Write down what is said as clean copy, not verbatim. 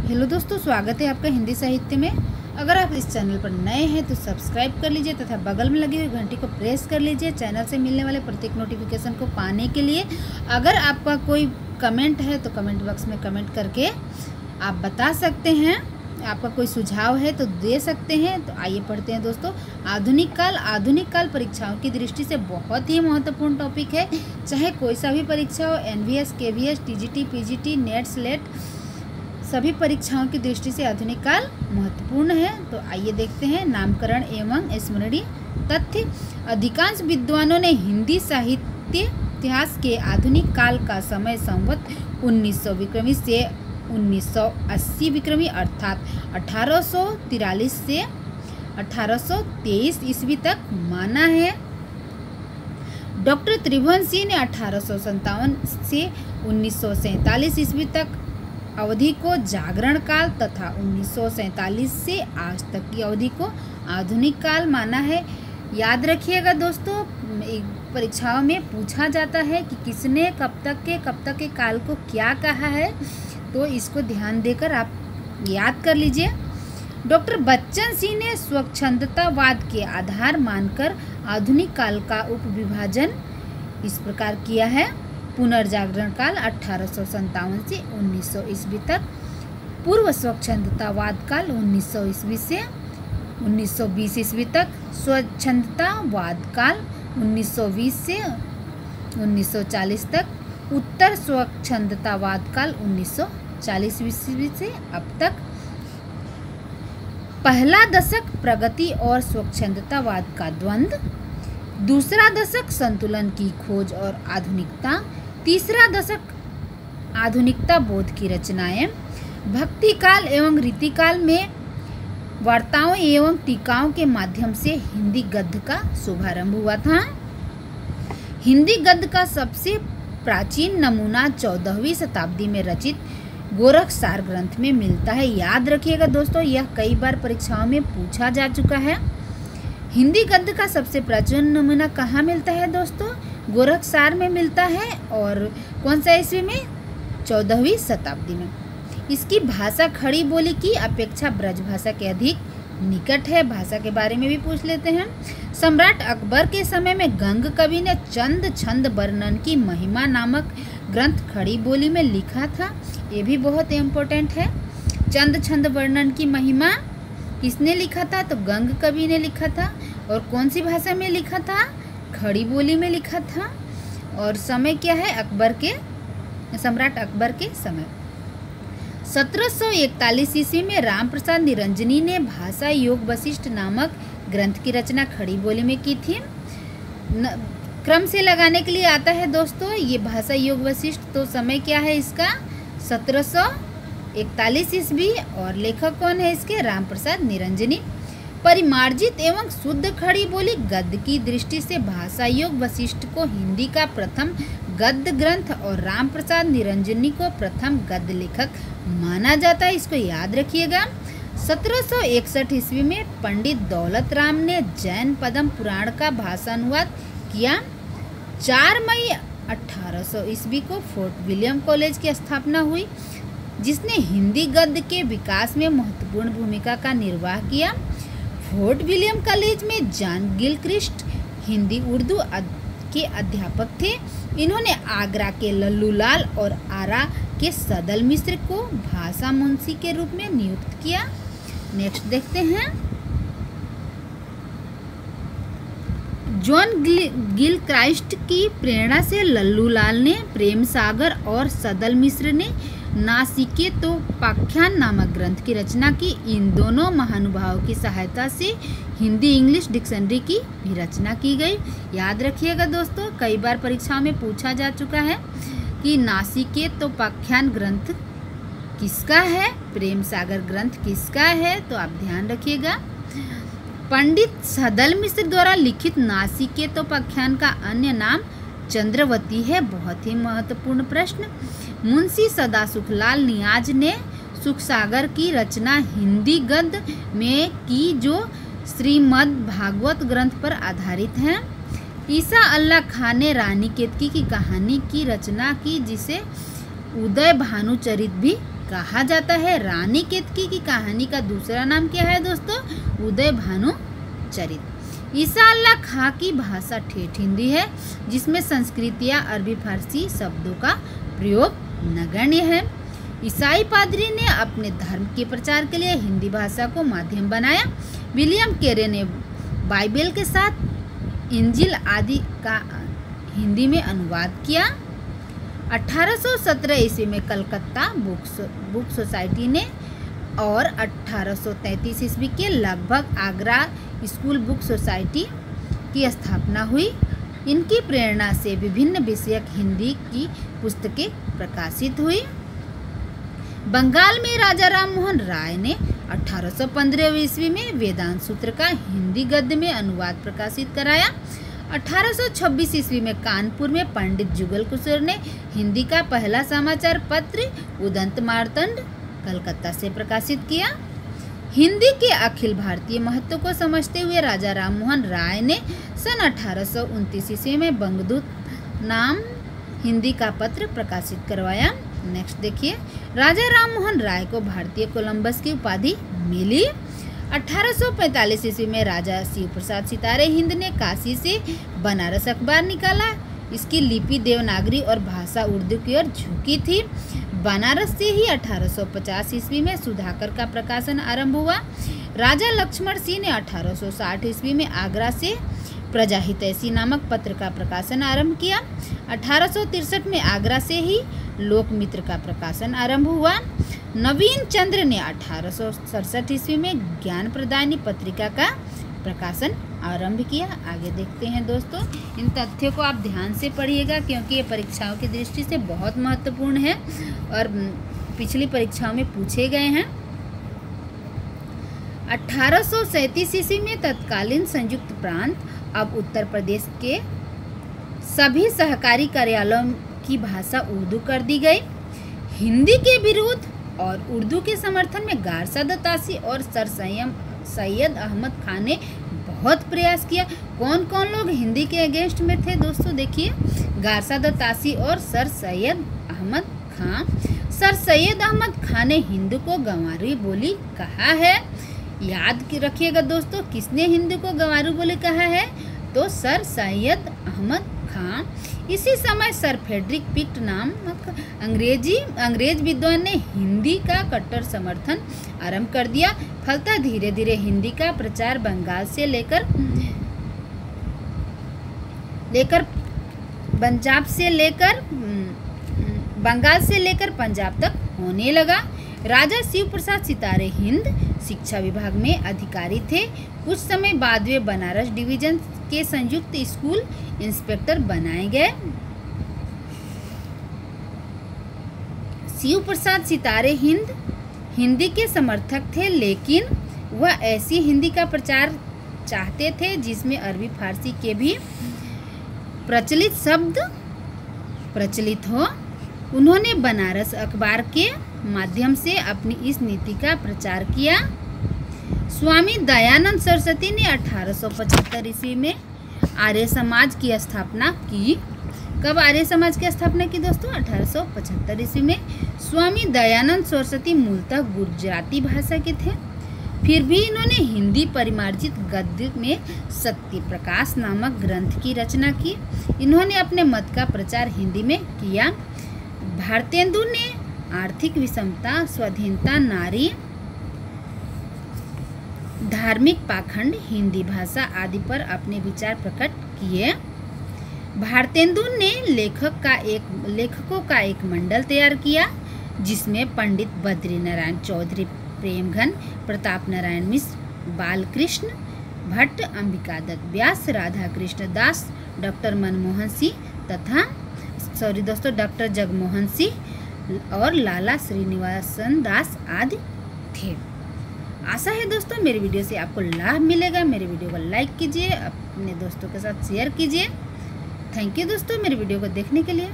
Hello दोस्तों, स्वागत है आपका हिंदी साहित्य में। अगर आप इस चैनल पर नए हैं तो सब्सक्राइब कर लीजिए तथा बगल में लगी हुई घंटी को प्रेस कर लीजिए चैनल से मिलने वाले प्रत्येक नोटिफिकेशन को पाने के लिए। अगर आपका कोई कमेंट है तो कमेंट बॉक्स में कमेंट करके आप बता सकते हैं। आपका कोई सुझाव है तो दे सकते हैं। तो आइए पढ़ते हैं दोस्तों। आधुनिक काल परीक्षाओं की दृष्टि से बहुत ही महत्वपूर्ण टॉपिक है। चाहे कोई सा भी परीक्षा हो, NVS, KVS, TGT, PGT, NET, SLET, सभी परीक्षाओं की दृष्टि से आधुनिक काल महत्वपूर्ण है। तो आइए देखते हैं। नामकरण एवं स्मरणीय तथ्य। अधिकांश विद्वानों ने हिंदी साहित्य इतिहास के आधुनिक काल का समय संवत 1900 विक्रमी से 1980 विक्रमी अर्थात 1843 से 1823 ईस्वी तक माना है। डॉक्टर त्रिभुवन सिंह ने 1857 से 1947 ईस्वी तक अवधि को जागरण काल तथा 1947 से आज तक की अवधि को आधुनिक काल माना है। याद रखिएगा दोस्तों, परीक्षाओं में पूछा जाता है कि किसने कब तक के काल को क्या कहा है, तो इसको ध्यान देकर आप याद कर लीजिए। डॉक्टर बच्चन सिंह ने स्वच्छंदतावाद के आधार मानकर आधुनिक काल का उपविभाजन इस प्रकार किया है। पुनर्जागरण काल 1857 से 1900 ईस्वी तक, पूर्व स्वच्छंदतावाद काल 1900 ईस्वी से 1920 ईस्वी तक, स्वच्छंदतावाद काल 1920 से 1940 तक, उत्तर स्वच्छंदतावाद काल 1940 ईस्वी से अब तक। पहला दशक प्रगति और स्वच्छंदतावाद का द्वंद्व, दूसरा दशक संतुलन की खोज और आधुनिकता, तीसरा दशक आधुनिकता बोध की रचनाएं, भक्ति काल एवं रीतिकाल में वार्ताओं एवं टीकाओं के माध्यम से हिंदी गद्य का शुभारंभ हुआ था। हिंदी गद्य का सबसे प्राचीन नमूना 14वीं शताब्दी में रचित गोरखसार ग्रंथ में मिलता है। याद रखिएगा दोस्तों, यह कई बार परीक्षाओं में पूछा जा चुका है। हिंदी गद्य का सबसे प्राचीन नमूना कहाँ मिलता है दोस्तों? गोरखसार में मिलता है। और कौन सा ईस्वी में? 14वीं शताब्दी में। इसकी भाषा खड़ी बोली की अपेक्षा ब्रज भाषा के अधिक निकट है। भाषा के बारे में भी पूछ लेते हैं। सम्राट अकबर के समय में गंग कवि ने चंद छंद वर्णन की महिमा नामक ग्रंथ खड़ी बोली में लिखा था। ये भी बहुत इम्पोर्टेंट है। चंद छंद वर्णन की महिमा किसने लिखा था? तो गंग कवि ने लिखा था। और कौन सी भाषा में लिखा था? खड़ी बोली में लिखा था। और समय क्या है? सम्राट अकबर के समय। 1741 ईस्वी में राम प्रसाद निरंजनी ने भाषा योग वशिष्ठ नामक ग्रंथ की रचना खड़ी बोली में की थी। क्रम से लगाने के लिए आता है दोस्तों ये भाषा योग वशिष्ठ। तो समय क्या है इसका? 1741 ईस्वी। और लेखक कौन है इसके? राम प्रसाद निरंजनी। परिमार्जित एवं शुद्ध खड़ी बोली गद्य की दृष्टि से भाषा योग वशिष्ठ को हिंदी का प्रथम गद्य ग्रंथ और राम प्रसाद निरंजनी को प्रथम गद्य लेखक माना जाता है। इसको याद रखिएगा। 1761 ईस्वी में पंडित दौलत राम ने जैन पद्म पुराण का भाषानुवाद किया। 4 मई 1800 ईस्वी को फोर्ट विलियम कॉलेज की स्थापना हुई, जिसने हिंदी गद्य के विकास में महत्वपूर्ण भूमिका का निर्वाह किया। फोर्ट विलियम कॉलेज में जॉन गिलक्रिस्ट हिंदी उर्दू के अध्यापक थे। इन्होंने आगरा के लल्लूलाल और आरा के सदल मिश्र को भाषा मुंशी के रूप में नियुक्त किया। नेक्स्ट देखते हैं। जॉन गिलक्राइस्ट की प्रेरणा से लल्लूलाल ने प्रेम सागर और सदल मिश्र ने नासिकेतोपाख्यान नामक ग्रंथ की रचना की। इन दोनों महानुभावों की सहायता से हिंदी इंग्लिश डिक्शनरी की भी रचना की गई। याद रखिएगा दोस्तों, कई बार परीक्षाओं में पूछा जा चुका है कि नासिकेतोपाख्यान ग्रंथ किसका है, प्रेम सागर ग्रंथ किसका है, तो आप ध्यान रखिएगा। पंडित सदल मिश्र द्वारा लिखित नासिकेतोपाख्यान का अन्य नाम चंद्रवती है। बहुत ही महत्वपूर्ण प्रश्न। मुंशी सदासुखलाल नियाज ने सुखसागर की रचना हिंदी गद्य में की, जो श्रीमद् भागवत ग्रंथ पर आधारित है। ईसा अल्लाह खान ने रानी केतकी की कहानी की रचना की, जिसे उदय भानुचरित भी कहा जाता है। रानी केतकी की कहानी का दूसरा नाम क्या है दोस्तों? उदय भानु चरित। ईसा अल्लाह खां की भाषा ठेठ हिंदी है, जिसमें संस्कृत या अरबी फारसी शब्दों का प्रयोग नगण्य है। ईसाई पादरी ने अपने धर्म के प्रचार के लिए हिंदी भाषा को माध्यम बनाया। विलियम कैरे ने बाइबल के साथ इंजिल आदि का हिंदी में अनुवाद किया। 1817 ईस्वी में कलकत्ता बुक सोसाइटी ने और 1833 ईस्वी के लगभग आगरा स्कूल बुक सोसाइटी की स्थापना हुई। इनकी प्रेरणा से विभिन्न विषयक हिंदी की पुस्तकें प्रकाशित हुई। बंगाल में राजा राम मोहन राय ने 1815 ईस्वी में वेदांत सूत्र का हिंदी गद्य में अनुवाद प्रकाशित कराया। 1826 ईस्वी में कानपुर में पंडित जुगल किशोर ने हिंदी का पहला समाचार पत्र उदंत मार्तंड कलकत्ता से प्रकाशित किया। हिंदी के अखिल भारतीय महत्व को समझते हुए राजा राम मोहन राय ने सन 1829 ईस्वी में बंगदूत नाम हिंदी का पत्र प्रकाशित करवाया। नेक्स्ट देखिए, राजा राम मोहन राय को भारतीय कोलंबस की उपाधि मिली। 1845 ईस्वी में राजा शिव प्रसाद सितारे हिंद ने काशी से बनारस अखबार निकाला। इसकी लिपि देवनागरी और भाषा उर्दू की ओर झुकी थी। बनारस से ही 1850 ईस्वी में सुधाकर का प्रकाशन आरंभ हुआ। राजा लक्ष्मण सिंह ने 1860 ईस्वी में आगरा से प्रजाहितैषी नामक पत्र का प्रकाशन आरंभ किया। 1863 में आगरा से ही लोकमित्र का प्रकाशन आरंभ हुआ। नवीन चंद्र ने 1867 ईस्वी में ज्ञान प्रदायिनी पत्रिका का प्रकाशन आरंभ किया। आगे देखते हैं दोस्तों, इन तथ्यों को आप ध्यान से पढ़िएगा क्योंकि ये परीक्षाओं की दृष्टि से बहुत महत्वपूर्ण है और पिछली परीक्षाओं में पूछे गए हैं। 1837 ईस्वी में तत्कालीन संयुक्त प्रांत अब उत्तर प्रदेश के सभी सहकारी कार्यालयों की भाषा उर्दू कर दी गई। हिंदी के विरोध और उर्दू के समर्थन में गारसाद तासी और सर सैयद अहमद खान ने बहुत प्रयास किया। कौन कौन लोग हिंदी के अगेंस्ट में थे दोस्तों? देखिए, गारसाद तासी और सर सैयद अहमद खान। सर सैयद अहमद खान ने हिंदी को गंवारी बोली कहा है। याद रखिएगा दोस्तों, किसने हिंदी को गंवारू बोली कहा है? तो सर सैयद अहमद खान। इसी समय सर फ्रेडरिक पिक्ट नामक अंग्रेज विद्वान ने हिंदी का कट्टर समर्थन आरंभ कर दिया। फलतः धीरे धीरे हिंदी का प्रचार बंगाल से लेकर पंजाब तक होने लगा। राजा शिव प्रसाद सितारे हिंद शिक्षा विभाग में अधिकारी थे। कुछ समय बाद वे बनारस डिवीजन के संयुक्त स्कूल इंस्पेक्टर बनाए गए। शिव प्रसाद सितारे हिंदी के समर्थक थे, लेकिन वह ऐसी हिंदी का प्रचार चाहते थे जिसमें अरबी फारसी के भी प्रचलित शब्द प्रचलित हो। उन्होंने बनारस अखबार के माध्यम से अपनी इस नीति का प्रचार किया। स्वामी दयानंद सरस्वती ने 1875 ईस्वी में आर्य समाज की स्थापना की। कब आर्य समाज की स्थापना की दोस्तों? 1875 ईस्वी में। स्वामी दयानंद सरस्वती मूलतः गुजराती भाषा के थे, फिर भी इन्होंने हिंदी परिमार्जित गद्य में सत्य प्रकाश नामक ग्रंथ की रचना की। इन्होंने अपने मत का प्रचार हिंदी में किया। भारतेंदु ने आर्थिक विषमता, स्वाधीनता, नारी, धार्मिक पाखंड, हिंदी भाषा आदि पर अपने विचार प्रकट किए। भारतेंदु ने लेखकों का एक मंडल तैयार किया, जिसमें पंडित बद्री नारायण चौधरी, प्रेमघन, प्रताप नारायण मिश्र, बालकृष्ण भट्ट, अंबिका दत्त व्यास, राधा कृष्ण दास, डॉक्टर मनमोहन सिंह डॉक्टर जगमोहन सिंह और लाला श्रीनिवासन दास आदि थे। आशा है दोस्तों मेरी वीडियो से आपको लाभ मिलेगा। मेरे वीडियो को लाइक कीजिए, अपने दोस्तों के साथ शेयर कीजिए। थैंक यू दोस्तों मेरे वीडियो को देखने के लिए।